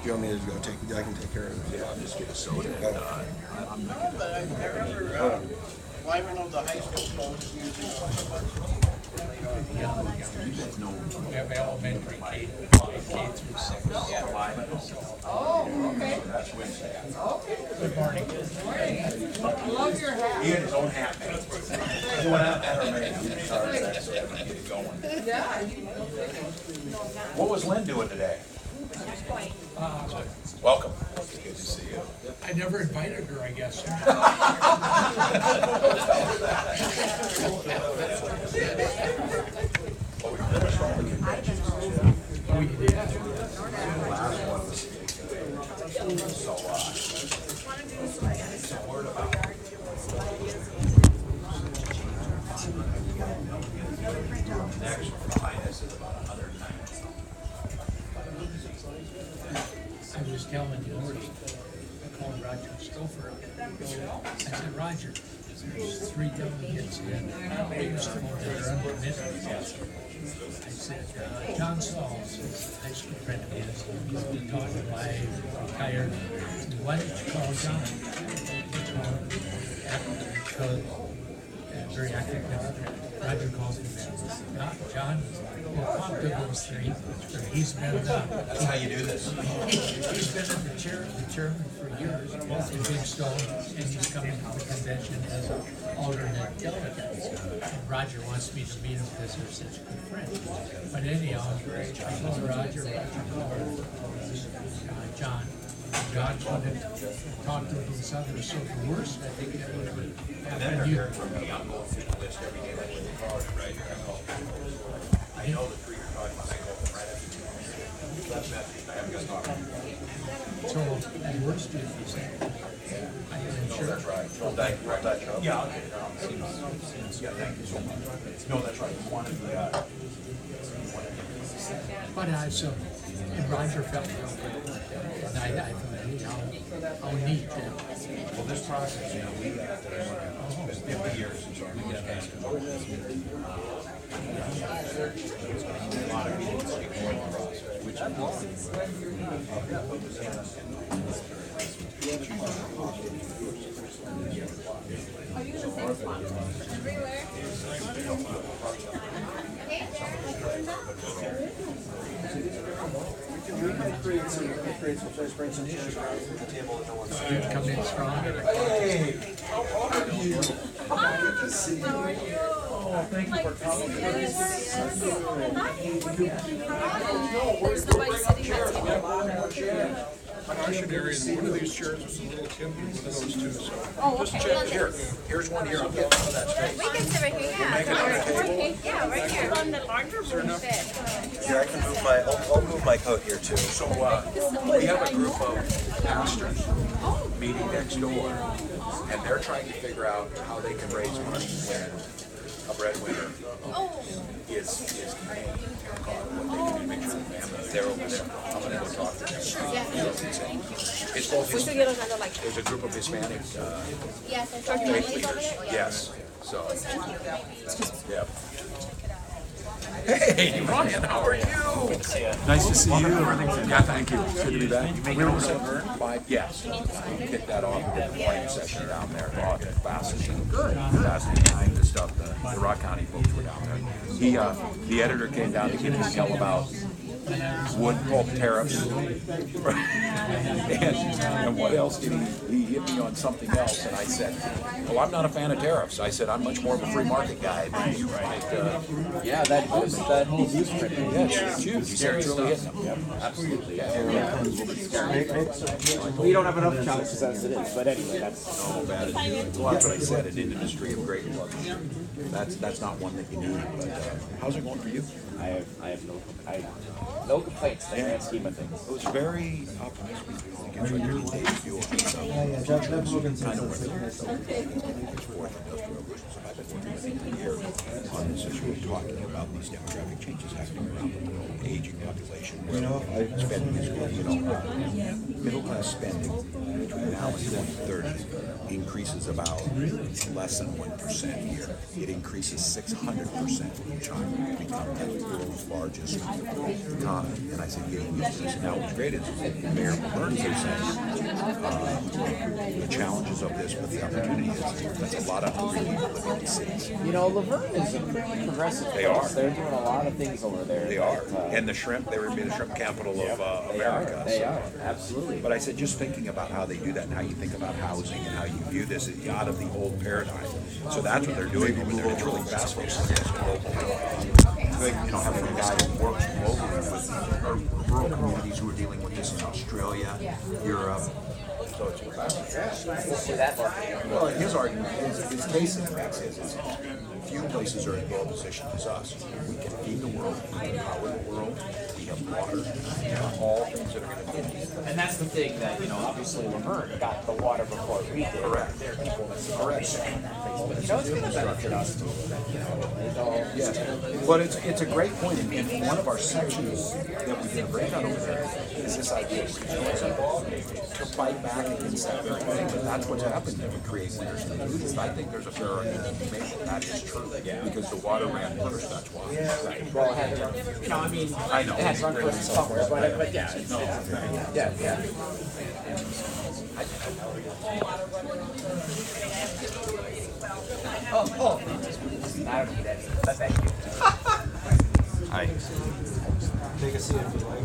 you want me to go I can take care of it. Yeah, I'll just get a soda. No, but I remember climbing on the high school post using You guys know. We have elementary K through 6. Oh, okay. That's Wednesday. Okay. Good morning. Love your hat. He had his own hat made. He went out there and made it so that we get it going. Yeah. What was Lynn doing today? Welcome. Good to see you. I never invited her, I guess. Oh, you did? Next behind us is about 190. I was telling you, I called Roger Stouffer. I said, Roger, there's 3 delegates in. They used to vote there under minutes. I said, John Sauls is a high school friend of his. He's been talking live, retired. Why don't you call John? Because very active now. Roger calls him back. John, we'll talk to those 3. He's been That's how you do this. He's been in the chairman for years in Big Stone, and he's coming to the convention as an alternate delegate. And Roger wants me to meet him because they're such good friends. But anyhow, I told Roger called John. John wanted to talk to these others. So the worst, I think, that would happen to you. I'm going through the list every day like the card, right? I know the 3 you're talking about. I go right after you. That's messy. I haven't got to talk to you. So at worst, if you say, I am sure. That's right. Thank you. Yeah, I'll get it. Yeah, thank you so much. No, that's right. You wanted the, But so, and Roger felt real good. And I thought, I'll need to. well, this process, you know, we got it's been 50 years since our most case control. There's going to be a lot of meetings to ignore the process, which is Are you the same spot? Everywhere? We can create some bring some issues around the table that no one's You come in strong. Hey, how are you? Good to see you. Oh, thank you for coming. There's nobody sitting next to me. I should area in one of these chairs with some little tin, one of those two, so. Oh, okay. Here's one here. I'm getting some of that space. We can sit right here, yeah. Yeah, right here. On the larger room fit. Here, I can move I'll move my coat here too. So we have a group of pastors meeting next door, and they're trying to figure out how they can raise money when a breadwinner is paying what they can do to make sure the family, they're over there. I'm gonna go talk to them. It's both, there's a group of Hispanic Yes, I saw families over there. yes, so, yeah. Hey, Ryan, how are you? Nice to see you. Yeah, thank you. Good to be back. We were five, yes. I kicked that off with the morning session down there. Oh, fascinating. Good. Fascinating. The stuff, the Rock County folks were down there. The editor came down to get his yell about wood pulp tariffs. and what else did he hit me on something else, and I said, well, I'm not a fan of tariffs. I said, I'm much more of a free market guy. Right. Yeah, that whole newsprint. Yeah, it's huge. He said, it's really hitting them. Yep. Absolutely. Yeah. We don't have enough chances as it is, but anyway, that's no bad. Well, that's what I said. An industry of great luxury. That's not one that you need. But how's it going for you? I have no complaints in the grand scheme of things. It was very optimistic. I think it's like you take you on kind of where fourth industrial revolution. So I've been working with a year on this issue, talking about these demographic changes happening around the world, aging population, where spending is going. Middle class spending between now and 2030 increases about less than 1% a year. It increases 600% in China to become the world's largest economy. time. And I said, getting used to this. Now what's great is Mayor Burns is saying the challenges of this, but the opportunity is that's a lot of hungry people living in cities. You know, Laverne is a pretty progressive. They are. They're doing a lot of things over there. They are. And the shrimp, they would be the shrimp capital of America. They are, absolutely. But I said, just thinking about how they do that and how you think about housing and how you view this out of the old paradigm. So that's what they're doing over there. It's really fascinating. Having a guy who works globally with rural communities who are dealing with this in Australia, Europe. So it's fascinating. Well, his argument is, his case in effect is few places are in well positioned as us. We can feed the world, we can power the world, we have water, all things that are going to be. And that's the thing that, obviously Laverne got the water before we did. Correct. There are people that Correct. But it's going to benefit us too. Yes, but it's a great point. In one of our sections that we did a breakout over there is this idea of regionalism to fight back against that very thing. But that's what's happened when we create winners and losers. I think there's a fair argument to be made that is true because the water ran first. That's why. Right. Well, it had to run, I know. It had to run first somewhere, but yeah. Yeah. Oh. I don't need any, but thank you. Hi. Take a seat if you like.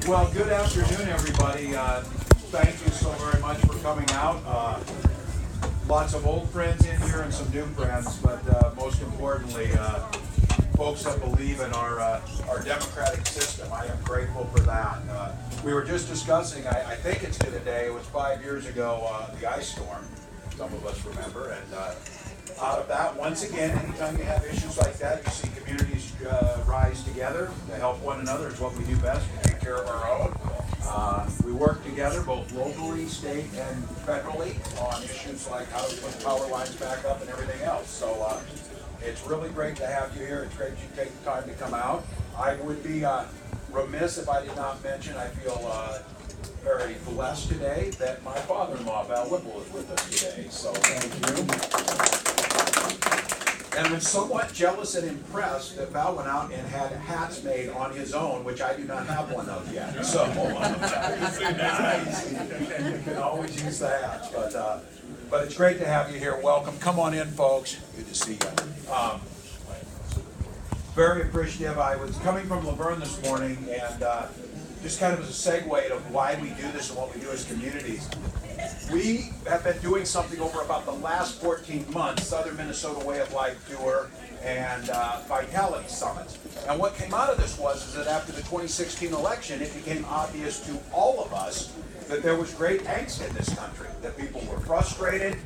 Well, good afternoon, everybody. Thank you so very much for coming out. Lots of old friends in here and some new friends, but most importantly, folks that believe in our democratic system. I am grateful for that. We were just discussing, I think it's today, it was 5 years ago, the ice storm, some of us remember, and out of that, once again, anytime you have issues like that, you see communities rise together to help one another. It's what we do best. We take care of our own. We work together, both locally, state, and federally, on issues like how to put power lines back up and everything else. So it's really great to have you here. It's great you take the time to come out. I would be remiss if I did not mention, I feel very blessed today that my father-in-law, Val Whipple, is with us today. So thank you. And I'm somewhat jealous and impressed that Val went out and had hats made on his own, which I do not have one of yet. So you can always use the hats. But it's great to have you here. Welcome. Come on in, folks. Good to see you. Very appreciative. I was coming from Laverne this morning, and just kind of as a segue of why we do this and what we do as communities. We have been doing something over about the last 14 months, Southern Minnesota Way of Life Tour and Vitality Summit. And what came out of this was that after the 2016 election, it became obvious to all of us that there was great angst in this country, that people were frustrated.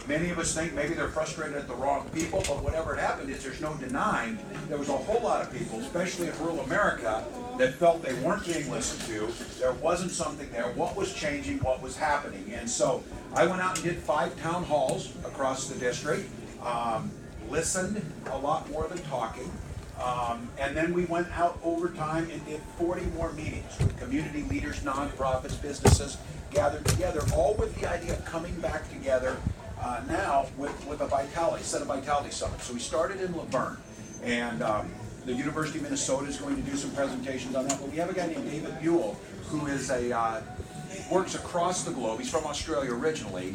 Many of us think maybe they're frustrated at the wrong people, but whatever had happened is there's no denying there was a whole lot of people, especially in rural America, that felt they weren't being listened to. There wasn't something there. What was changing? What was happening? And so I went out and did 5 town halls across the district, listened a lot more than talking, and then we went out over time and did 40 more meetings with community leaders, nonprofits, businesses, gathered together, all with the idea of coming back together now with a set of Vitality Summit. So we started in Laverne, and the University of Minnesota is going to do some presentations on that, but we have a guy named David Buell who is works across the globe. He's from Australia originally,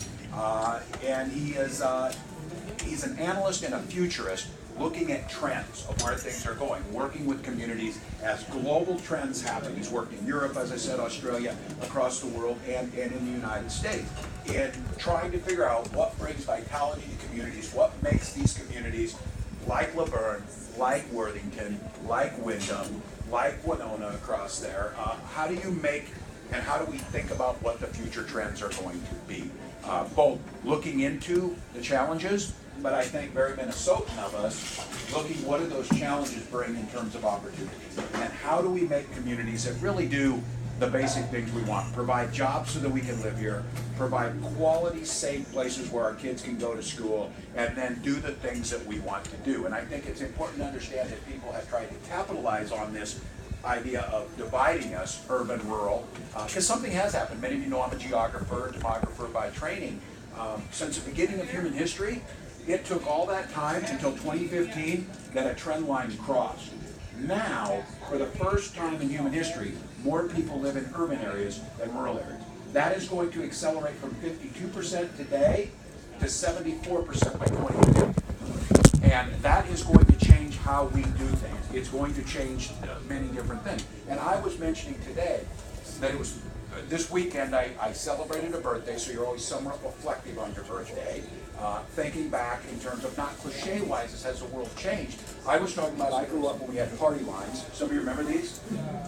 and he's an analyst and a futurist looking at trends of where things are going, working with communities as global trends happen. He's worked in Europe, as I said, Australia, across the world, and in the United States, in trying to figure out what brings vitality to communities, what makes these communities like Laverne, like Worthington, like Wyndham, like Winona across there. How do you make and how do we think about what the future trends are going to be? Both looking into the challenges, but I think very Minnesotan of us looking what do those challenges bring in terms of opportunities, and how do we make communities that really do the basic things we want. Provide jobs so that we can live here, provide quality, safe places where our kids can go to school, and then do the things that we want to do. And I think it's important to understand that people have tried to capitalize on this idea of dividing us, urban, rural, because something has happened. Many of you know I'm a geographer, demographer by training. Since the beginning of human history, it took all that time until 2015 that a trend line crossed. Now, for the first time in human history, more people live in urban areas than rural areas. That is going to accelerate from 52% today to 74% by 2050. And that is going to change how we do things. It's going to change many different things. And I was mentioning today that it was this weekend I celebrated a birthday, so you're always somewhat reflective on your birthday. Thinking back in terms of not cliche-wise, as has the world changed. I was talking about, I grew up when we had party lines. Some of you remember these?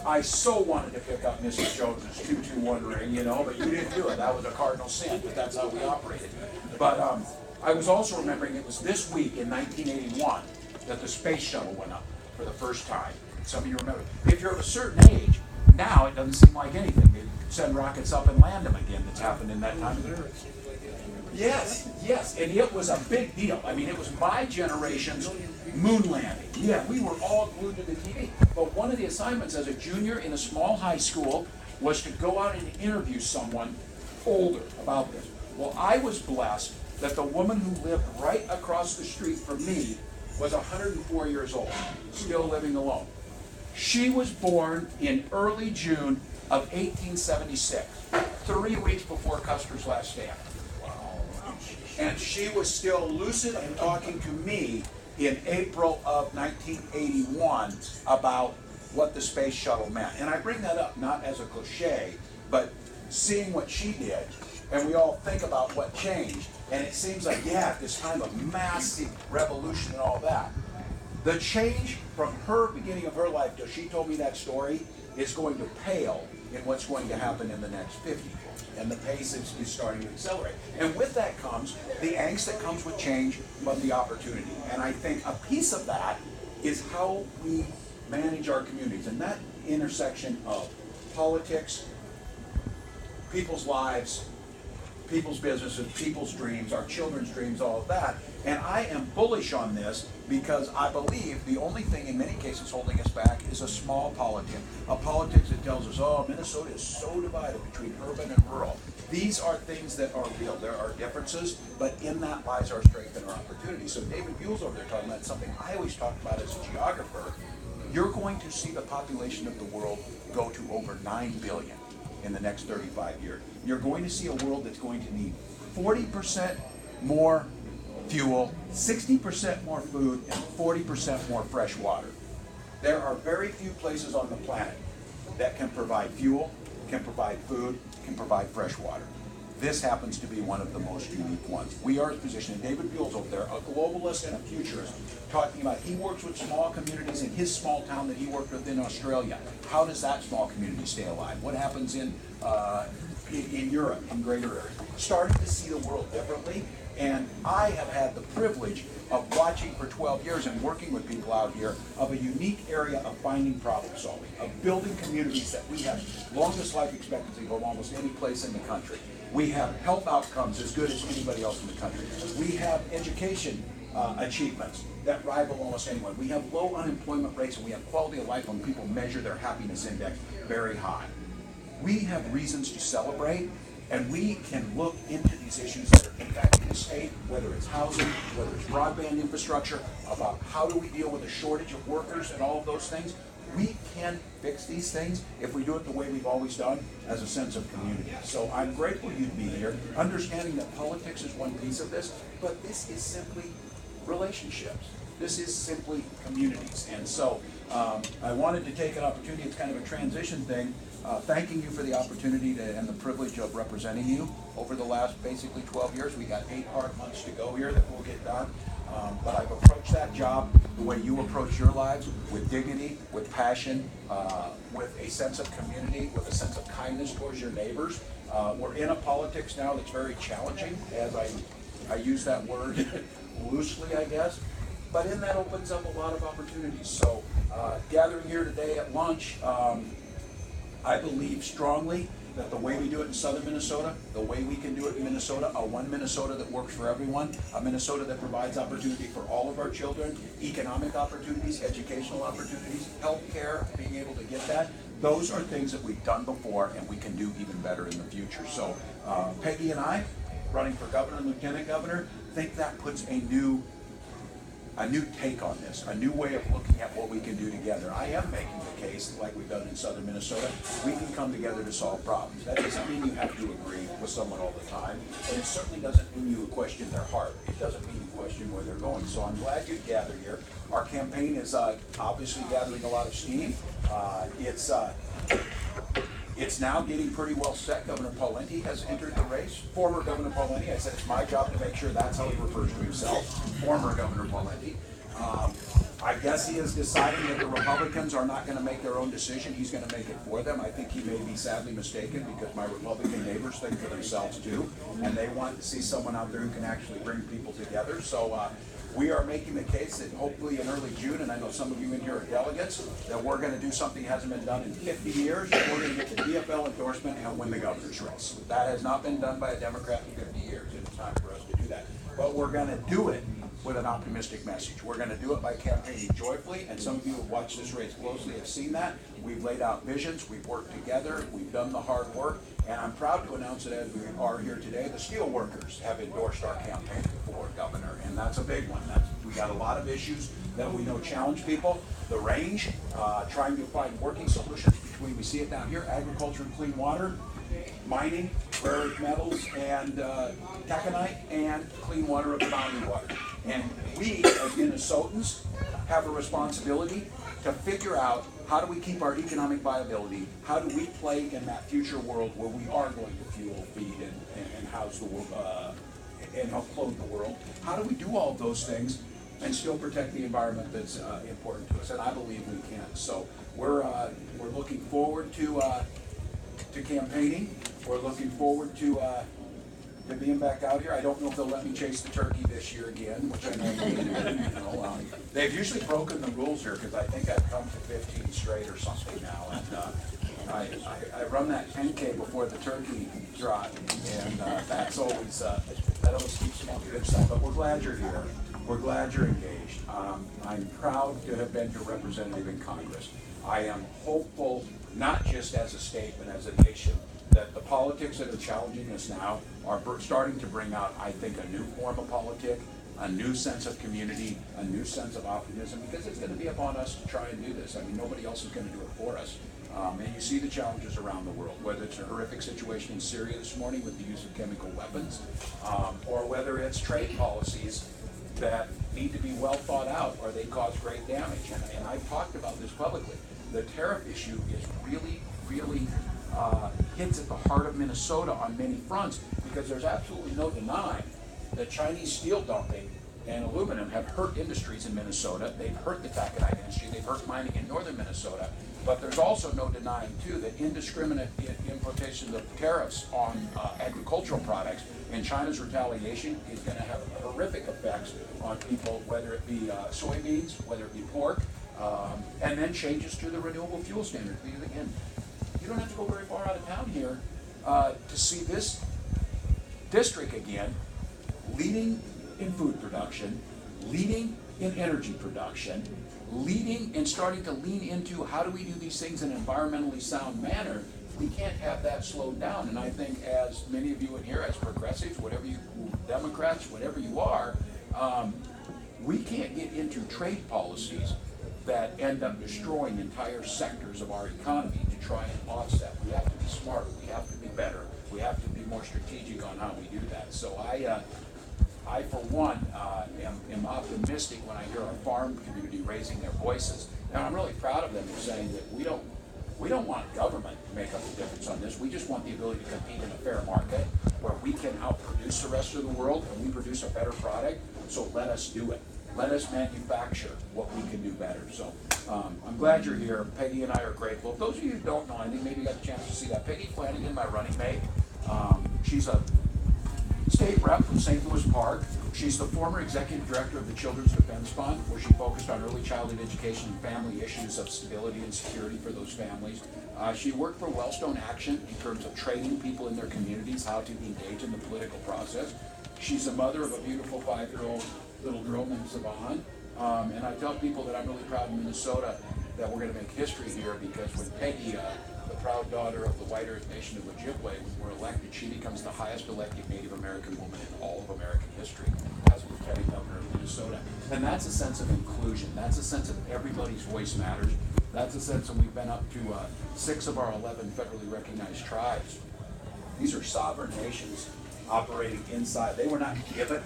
I so wanted to pick up Mrs. Jones's 221 ring, you know, but you didn't do it. That was a cardinal sin, but that's how we operated. But I was also remembering it was this week in 1981 that the space shuttle went up for the first time. Some of you remember. If you're of a certain age, now it doesn't seem like anything. They send rockets up and land them again. That's happened in that time. Yes, yes, and it was a big deal. I mean, it was my generation's moon landing. Yeah, we were all glued to the TV. But one of the assignments as a junior in a small high school was to go out and interview someone older about this. Well, I was blessed that the woman who lived right across the street from me was 104 years old, still living alone. She was born in early June of 1876, 3 weeks before Custer's last stand. And she was still lucid and talking to me in April of 1981 about what the space shuttle meant. And I bring that up not as a cliche, but seeing what she did, and we all think about what changed, and it seems like, yeah, at this time of massive revolution and all that, the change from her beginning of her life till she told me that story is going to pale in what's going to happen in the next 50 years. And the pace is starting to accelerate. And with that comes the angst that comes with change, but the opportunity. And I think a piece of that is how we manage our communities. And that intersection of politics, people's lives, people's businesses, people's dreams, our children's dreams, all of that. And I am bullish on this because I believe the only thing in many cases holding us back is a small politic. A politics that tells us, oh, Minnesota is so divided between urban and rural. These are things that are real. There are differences, but in that lies our strength and our opportunity. So David Buell's over there talking about something I always talk about as a geographer. You're going to see the population of the world go to over 9 billion in the next 35 years. You're going to see a world that's going to need 40% more fuel, 60% more food, and 40% more fresh water. There are very few places on the planet that can provide fuel, can provide food, can provide fresh water. This happens to be one of the most unique ones. We are positioned, and David Buell's over there, a globalist and a futurist, talking about he works with small communities in his small town that he worked with in Australia. How does that small community stay alive? What happens in Europe, in greater areas? Starting to see the world differently, and I have had the privilege of watching for 12 years and working with people out here of a unique area of finding problem solving, of building communities that we have longest life expectancy of almost any place in the country. We have health outcomes as good as anybody else in the country. We have education achievements that rival almost anyone. We have low unemployment rates, and we have quality of life when people measure their happiness index very high. We have reasons to celebrate, and we can look into these issues that are impacting the state, whether it's housing, whether it's broadband infrastructure, about how do we deal with the shortage of workers and all of those things. We can fix these things if we do it the way we've always done, as a sense of community. So I'm grateful you'd be here, understanding that politics is one piece of this, but this is simply relationships. This is simply communities. And so I wanted to take an opportunity, it's kind of a transition thing, thanking you for the opportunity and the privilege of representing you over the last basically 12 years. We got 8 hard months to go here that we'll get done. But I've approached that job the way you approach your lives, with dignity, with passion, with a sense of community, with a sense of kindness towards your neighbors. We're in a politics now that's very challenging, as I use that word loosely, I guess. But in that opens up a lot of opportunities. So gathering here today at lunch, I believe strongly that the way we do it in southern Minnesota, the way we can do it in Minnesota, a one Minnesota that works for everyone, a Minnesota that provides opportunity for all of our children, economic opportunities, educational opportunities, healthcare, being able to get that, those are things that we've done before and we can do even better in the future. So Peggy and I, running for governor and lieutenant governor, think that puts a new take on this, a new way of looking at what we can do together. I am making the case, like we've done in southern Minnesota, we can come together to solve problems. That doesn't mean you have to agree with someone all the time, and it certainly doesn't mean you question their heart. It doesn't mean you question where they're going. So I'm glad you gathered here. Our campaign is obviously gathering a lot of steam. It's now getting pretty well set. Governor Pawlenty has entered the race. Former Governor Pawlenty, I said it's my job to make sure that's how he refers to himself. Former Governor Pawlenty. I guess he is deciding that the Republicans are not going to make their own decision. He's going to make it for them. I think he may be sadly mistaken because my Republican neighbors think for themselves too, and they want to see someone out there who can actually bring people together. So we are making the case that hopefully in early June, and I know some of you in here are delegates, that we're going to do something that hasn't been done in 50 years. We're going to get the DFL endorsement and win the governor's race. That has not been done by a Democrat in 50 years. It's time for us to do that. But we're going to do it with an optimistic message. We're going to do it by campaigning joyfully, and some of you who have watched this race closely have seen that. We've laid out visions, we've worked together, we've done the hard work, and I'm proud to announce that as we are here today, the steel workers have endorsed our campaign for governor, and that's a big one. We got a lot of issues that we know challenge people. The range, trying to find working solutions between, we see it down here, agriculture and clean water, mining, rare earth metals, and taconite, and clean water of the boundary water. And we, as Minnesotans, have a responsibility to figure out how do we keep our economic viability, how do we play in that future world where we are going to fuel, feed, and house the world, and help clothe the world. How do we do all of those things and still protect the environment that's important to us? And I believe we can. So we're looking forward to campaigning. We're looking forward to being back out here. I don't know if they'll let me chase the turkey this year again, which I know they do. They've usually broken the rules here because I think I've come to 15 straight or something now. And I run that 10K before the turkey trot, and that's always that always keeps me on the good side. But we're glad you're here. We're glad you're engaged. I'm proud to have been your representative in Congress. I am hopeful, not just as a state, but as a nation, that the politics that are challenging us now are starting to bring out, I think, a new form of politics, a new sense of community, a new sense of optimism, because it's going to be upon us to try and do this. I mean, nobody else is going to do it for us. And you see the challenges around the world, whether it's a horrific situation in Syria this morning with the use of chemical weapons, or whether it's trade policies that need to be well thought out or they cause great damage. And I've talked about this publicly. The tariff issue is really, really hits at the heart of Minnesota on many fronts, because there's absolutely no denying that Chinese steel dumping and aluminum have hurt industries in Minnesota. They've hurt the taconite industry. They've hurt mining in northern Minnesota. But there's also no denying, too, that indiscriminate importation of tariffs on agricultural products and China's retaliation is going to have horrific effects on people, whether it be soybeans, whether it be pork, and then changes to the renewable fuel standards. Because, again, you don't have to go very far out of town here to see this district, again, leading in food production, leading in energy production, leading and starting to lean into how do we do these things in an environmentally sound manner. We can't have that slowed down. And I think, as many of you in here, as progressives, whatever you, Democrats, whatever you are, we can't get into trade policies that end up destroying entire sectors of our economy to try and offset. We have to be smarter. We have to be better. We have to be more strategic on how we do that. So I for one, am optimistic when I hear our farm community raising their voices. And I'm really proud of them for saying that we don't want government to make up the difference on this. We just want the ability to compete in a fair market where we can outproduce the rest of the world and we produce a better product. So let us do it. Let us manufacture what we can do better. So I'm glad you're here. Peggy and I are grateful. Those of you who don't know, I think maybe you got a chance to see that. Peggy Flanagan, my running mate, she's a state rep from St. Louis Park. She's the former executive director of the Children's Defense Fund, where she focused on early childhood education and family issues of stability and security for those families. She worked for Wellstone Action in terms of training people in their communities how to engage in the political process. She's the mother of a beautiful 5-year-old little girl named Savon. And I tell people that I'm really proud in Minnesota that we're going to make history here, because when Peggy, the proud daughter of the White Earth Nation of Ojibwe, were elected, she becomes the highest elected Native American woman in all of American history as Lieutenant Governor of Minnesota. And that's a sense of inclusion. That's a sense of everybody's voice matters. That's a sense, and we've been up to 6 of our 11 federally recognized tribes. These are sovereign nations operating inside. They were not given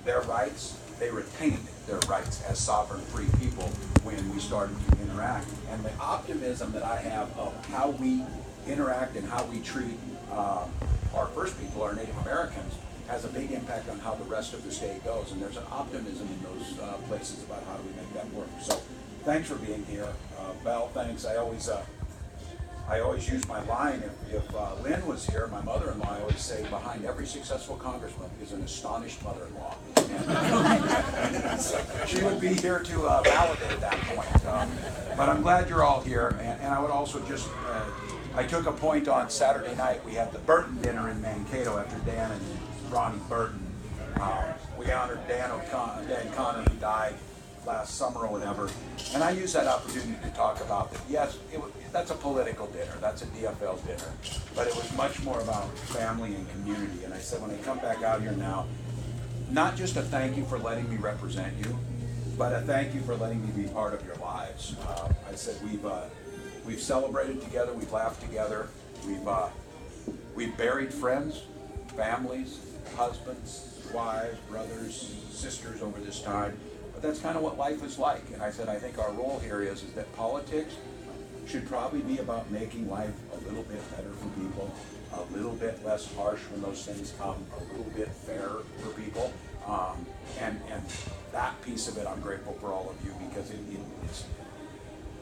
their rights, they retained their rights as sovereign free people when we started to interact. And the optimism that I have of how we interact and how we treat our first people, our Native Americans, has a big impact on how the rest of the state goes. And there's an optimism in those places about how do we make that work. So thanks for being here. Val, thanks. I always use my line, if Lynn was here, my mother-in-law, I always say, behind every successful congressman is an astonished mother-in-law. So she would be here to validate that point. But I'm glad you're all here, and I would also just, I took a point on Saturday night. We had the Burton dinner in Mankato after Dan and Ronnie Burton. We honored Dan Connor, who died last summer or whatever, and I used that opportunity to talk about that. Yes, that's a political dinner, that's a DFL dinner, but it was much more about family and community. And I said, when I come back out here now, not just a thank you for letting me represent you, but a thank you for letting me be part of your lives. I said we've celebrated together, we've laughed together, we've buried friends, families, husbands, wives, brothers, sisters over this time. That's kind of what life is like. And I said, I think our role here is that politics should probably be about making life a little bit better for people, a little bit less harsh when those things come, a little bit fairer for people. And that piece of it, I'm grateful for all of you, because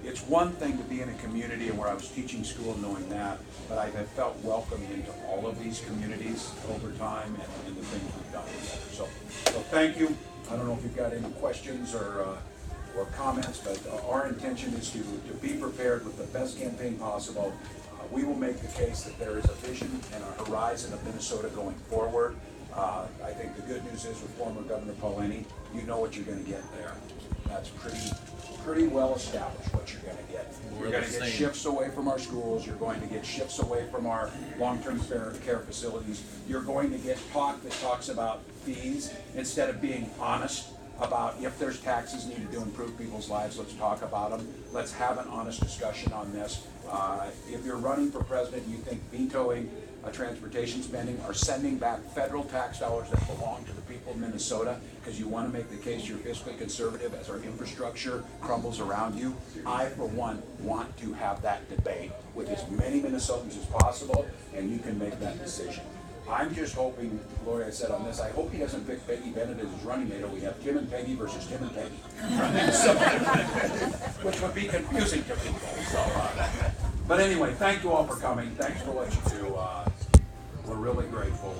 it's one thing to be in a community and where I was teaching school knowing that, but I have felt welcomed into all of these communities over time and the things we've done together. So thank you. I don't know if you've got any questions or comments, but our intention is to be prepared with the best campaign possible. We will make the case that there is a vision and a horizon of Minnesota going forward. I think the good news is with former Governor Paulini, you know what you're going to get there. That's pretty well established what you're going to get. You're going to get shifts away from our schools. You're going to get shifts away from our long-term care facilities. You're going to get talk that talks about fees instead of being honest about if there's taxes needed to improve people's lives. Let's talk about them. Let's have an honest discussion on this. If you're running for president and you think vetoing transportation spending or sending back federal tax dollars that belong to the people of Minnesota because you want to make the case you're fiscally conservative as our infrastructure crumbles around you, I, for one, want to have that debate with as many Minnesotans as possible, and you can make that decision. I'm just hoping, Lori, I said on this, I hope he doesn't pick Peggy Bennett as his running mate, or we have Tim and Peggy versus Tim and Peggy. Which would be confusing to people. So, but anyway, thank you all for coming. Thanks for what you do. We're really grateful.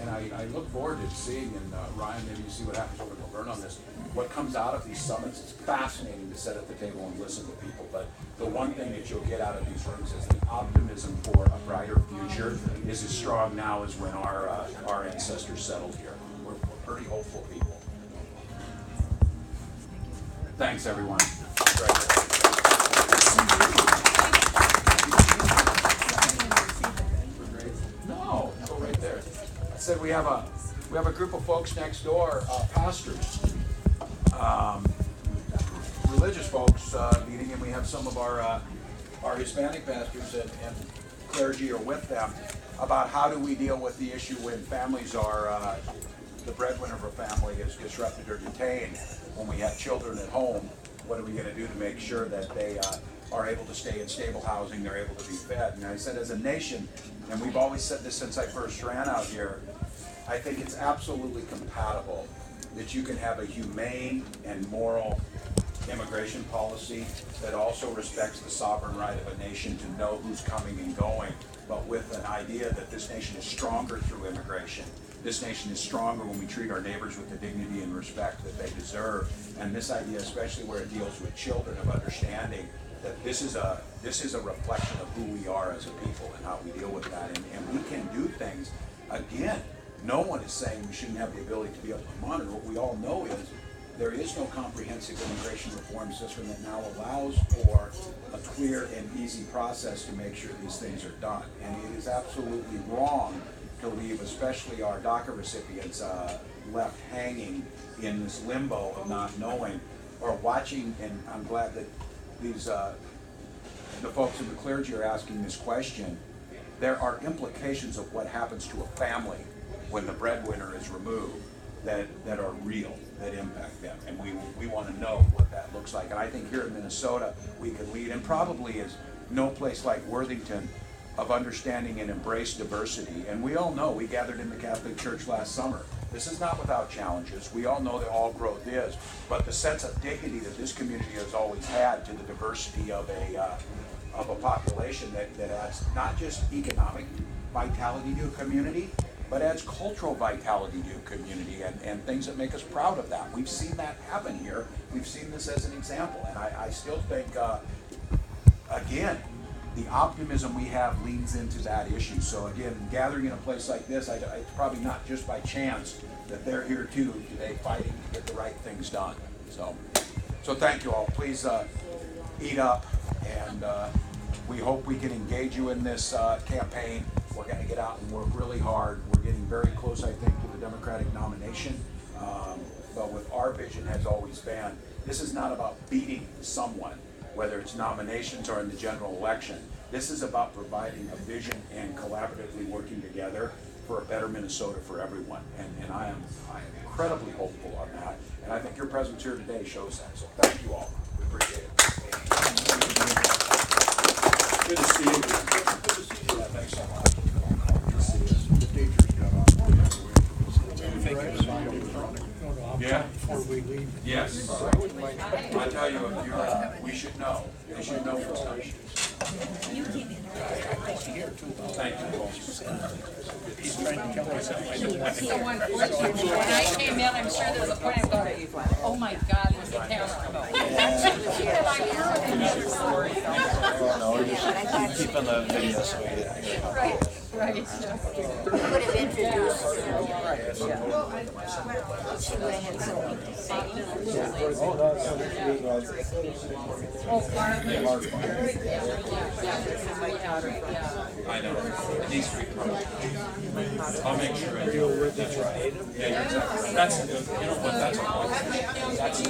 And I look forward to seeing, and Ryan, maybe you see what happens over in Laverne on this, what comes out of these summits. It's fascinating to sit at the table and listen to people, but the one thing that you'll get out of these rooms is the optimism for a brighter future is as strong now as when our ancestors settled here. We're pretty hopeful people. Thanks, everyone. No, go right there. I said we have a group of folks next door, pastors, religious folks meeting, and we have some of our Hispanic pastors and clergy are with them about how do we deal with the issue when families are, the breadwinner of a family is disrupted or detained, when we have children at home. What are we going to do to make sure that they are able to stay in stable housing, they're able to be fed? And I said, as a nation, and we've always said this since I first ran out here, I think it's absolutely compatible that you can have a humane and moral immigration policy that also respects the sovereign right of a nation to know who's coming and going, but with an idea that this nation is stronger through immigration. This nation is stronger when we treat our neighbors with the dignity and respect that they deserve. And this idea, especially where it deals with children, of understanding that this is a reflection of who we are as a people and how we deal with that. And we can do things. Again, no one is saying we shouldn't have the ability to be able to monitor. What we all know is there is no comprehensive immigration reform system that now allows for a clear and easy process to make sure these things are done. And it is absolutely wrong to leave, especially our DACA recipients, left hanging in this limbo of not knowing or watching. And I'm glad that these the folks in the clergy are asking this question. There are implications of what happens to a family when the breadwinner is removed that are real, that impact them. And we want to know what that looks like. And I think here in Minnesota, we can lead, and probably is no place like Worthington, of understanding and embrace diversity. And we all know, we gathered in the Catholic Church last summer. This is not without challenges. We all know that all growth is, but the sense of dignity that this community has always had to the diversity of a population that adds not just economic vitality to a community, but adds cultural vitality to a community and things that make us proud of that. We've seen that happen here. We've seen this as an example. And I still think, again, the optimism we have leans into that issue. So again, gathering in a place like this, it's probably not just by chance that they're here too today, fighting to get the right things done. So thank you all. Please eat up, and we hope we can engage you in this campaign. We're going to get out and work really hard. We're getting very close, I think, to the Democratic nomination. But with our vision has always been, this is not about beating someone, whether it's nominations or in the general election. This is about providing a vision and collaboratively working together for a better Minnesota for everyone. And I am incredibly hopeful on that. And I think your presence here today shows that. So thank you all. We appreciate it. Good to see you. Good to see you. Yeah, thanks so much. Good to see you. The teachers got on. Yeah. Before we leave. Yes. I tell you, we should know. They should know what's coming. Thank you. He's trying to tell me something I don't want to So unfortunately, when I came in, I'm sure there was a point I thought, oh my God, was the camera about? Keep on the video so we get. Right. Would have introduced. She would have had something to say. I know. It needs to be public. I'll make sure I do. That's right. Yeah, you're exactly. That's, you know what, that's a point. That's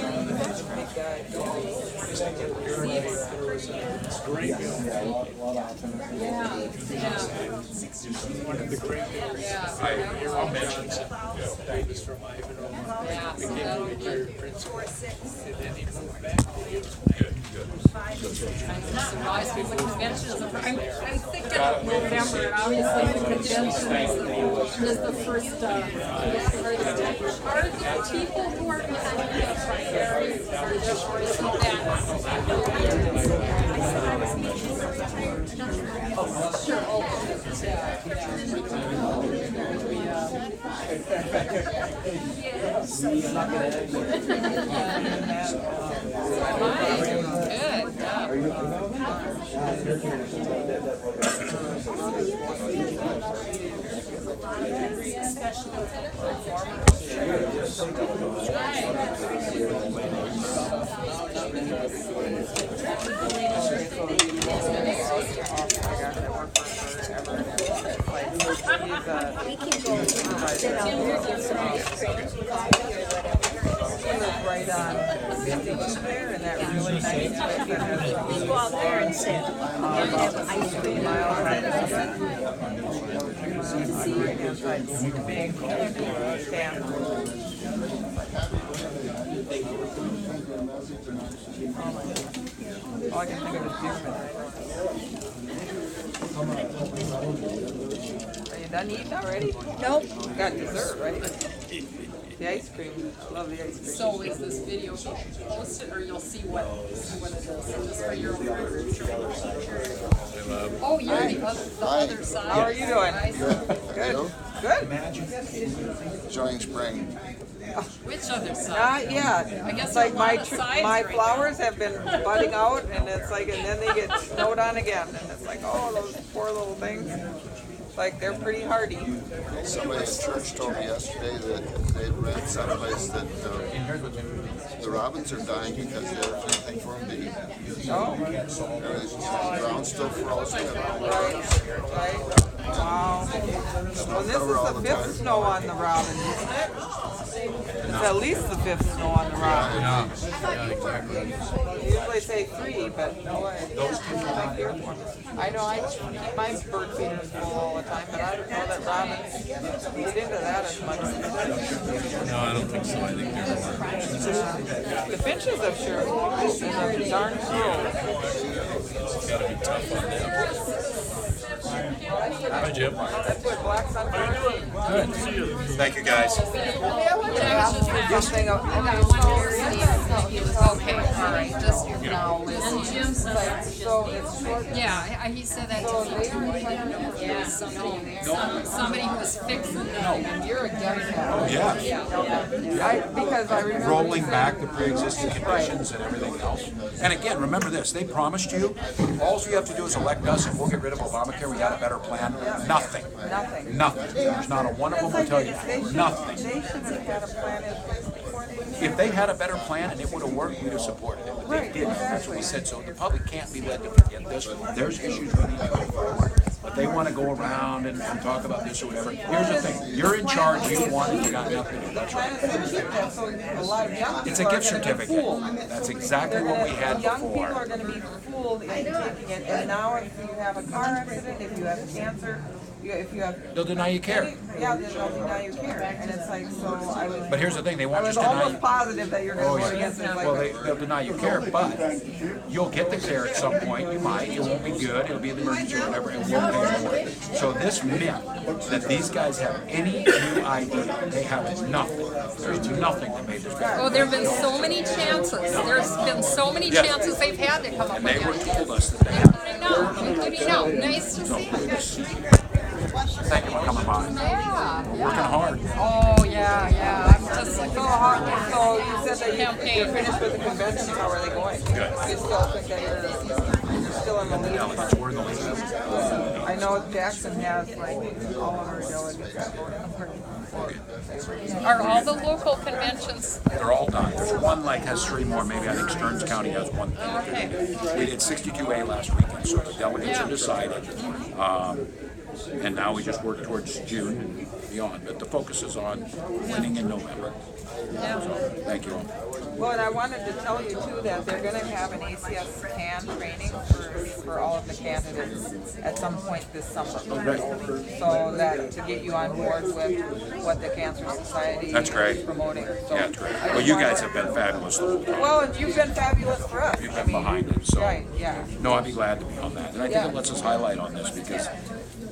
one of the great I'll mention it. Davis from Ivanhoe became the military principal, and then he moved back to Houston. I'm thinking of November, and obviously the convention is the first, are the people who are behind the primaries, or isn't We can go sit out there and get some ice cream, coffee, or whatever. Right on there, and that really nice place. Go out there and sit and have ice cream. All I can think of is beer. You done eating already? Nope. Got dessert, right? The ice cream. I love the ice cream. So is this video posted, or you'll see what it is, just for your Oh, you're the other side. How are you doing? Good. Good. Enjoying spring. Which other side? Not yet. I guess It's like there's a lot of sides my right flowers have been budding out, and it's like, and then they get snowed on again, and it's like, oh, those poor little things. It's like they're pretty hardy. Somebody at church told me yesterday that they'd read someplace that the robins are dying because there's nothing for them to eat. Oh. The ground's still frozen. Right. Wow. Well, this is the fifth snow on the robin, isn't it? It's at least the fifth snow on the robin. Yeah, exactly. They usually say 3, but no way. Thank you. I know I keep my bird feeders full all the time, but I don't know that robins get into that as much. No, I don't think so. I think they're The finches I'm sure. And the darn crows. it's got to be tough on them. Hi, Jim. That's what black sunflower. Good. See you. Thank you, guys. Something okay, all right, just now listen. Jim's so it's short. Yeah, he said that to me. Yeah, somebody who was fixing them. And you're against that. Oh, yeah. Because I remember Rolling back the pre-existing conditions and everything else. And again, remember this, they promised you, all you have to do is elect us and we'll get rid of Obamacare, we got a better plan. Nothing. Nothing. There's not a one of them will tell you that. Nothing. They should have had a plan in place before they... If they had a better plan and it would have worked, we'd have supported it. But they didn't. That's what we said. So the public can't be led to forget this. There's issues we need to go forward. But they want to go around and talk about this or whatever. Here's the thing. You're in charge. You want it. You got nothing to do. That's right. It's a gift certificate. That's exactly what we had Young people before. are going to be fooled into taking it. And now if you have a car accident, if you have cancer, if you have... They'll deny you care. Yeah, they'll deny you care. And it's like, so I was... But here's the thing. They won't I was just deny almost you. positive that you're going to vote against it. Well, they'll deny you care, but you'll get the care at some point. You might. It won't be good. It'll be an emergency or whatever, and we'll pay for it. So this myth that these guys have any new idea, they have nothing. There's nothing that made this better. Oh, there have been so many chances. There's been so many chances they've had to come up And with they were that. told us that they have. Including now. Nice to see you. Thank you for coming by. Yeah. We're working hard. Oh, yeah. I'm just So you said that you're finished with the convention. How are they going? Good. You still think that you're still in the lead? Delegates, we're the leaders. I know Jackson has like all of her delegates. Are all the local conventions? They're all done. There's one like has 3 more. Maybe I think Stearns County has 1 thing. Okay. We did 62A last weekend, so the delegates are decided. And now we just work towards June and beyond. But the focus is on winning in November. Yeah. So thank you all. Well, and I wanted to tell you too that they're going to have an ACS CAN training for all of the candidates at some point this summer. So that to get you on board with what the Cancer Society is promoting. So Yeah, it's great. Well, you guys have been fabulous the whole time. Well, and you've been fabulous for us. You've been behind it, so. Right, yeah. No, I'd be glad to be on that. And I think it lets us highlight on this because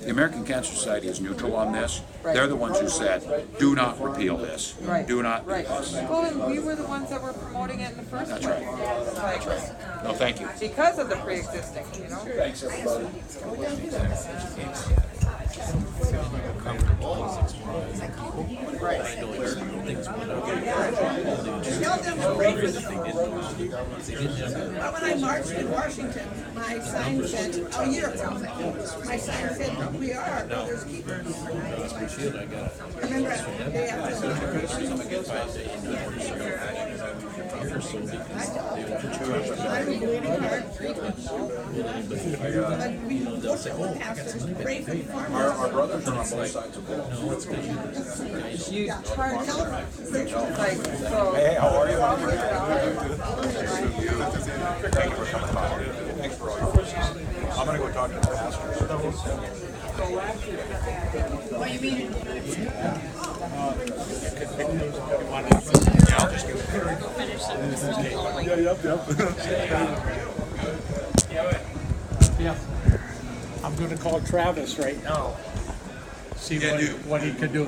the American Cancer Society is neutral on this. They're the ones who said, do not repeal this. Right. Do not do Right. this. Well, and we were the ones that were promoting it in the first place. That's right. Like, No, thank you. because of the pre-existing, you know? Thanks, everybody. When I marched in Washington, my sign said, a year ago, my sign said, we are brothers keepers. I remember the day after the I'm a bleeding heart. But we work for the pastors, pray for the farmers. Our brothers are on both sides of the wall. You charge like so. Hey, how are you? Thank you for coming by. Thanks for all your work. I'm going to go talk to the pastors. What do you mean? Yeah, I'll just give Yeah. I'm going to call Travis right now. see Yeah, do. what he could do.